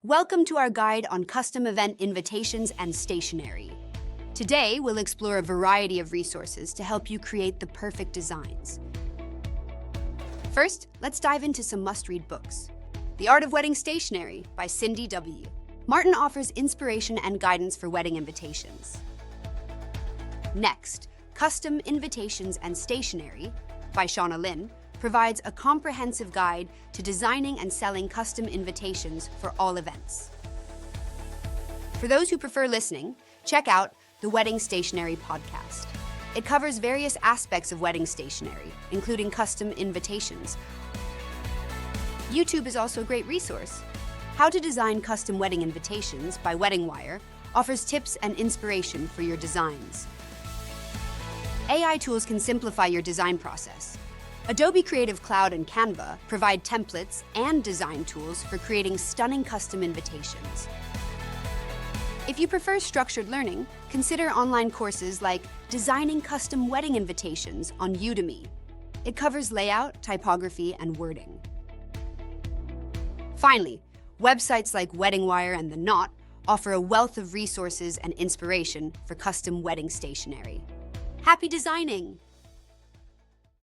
Welcome to our guide on custom event invitations and stationery. Today, we'll explore a variety of resources to help you create the perfect designs. First, let's dive into some must-read books. The Art of Wedding Stationery by Cindy W. Martin offers inspiration and guidance for wedding invitations. Next, Custom Invitations and Stationery by Shauna Lynn provides a comprehensive guide to designing and selling custom invitations for all events. For those who prefer listening, check out the Wedding Stationery podcast. It covers various aspects of wedding stationery, including custom invitations. YouTube is also a great resource. How to Design Custom Wedding Invitations by Wedding Wire offers tips and inspiration for your designs. AI tools can simplify your design process. Adobe Creative Cloud and Canva provide templates and design tools for creating stunning custom invitations. If you prefer structured learning, consider online courses like Designing Custom Wedding Invitations on Udemy. It covers layout, typography, and wording. Finally, websites like Wedding Wire and The Knot offer a wealth of resources and inspiration for custom wedding stationery. Happy designing!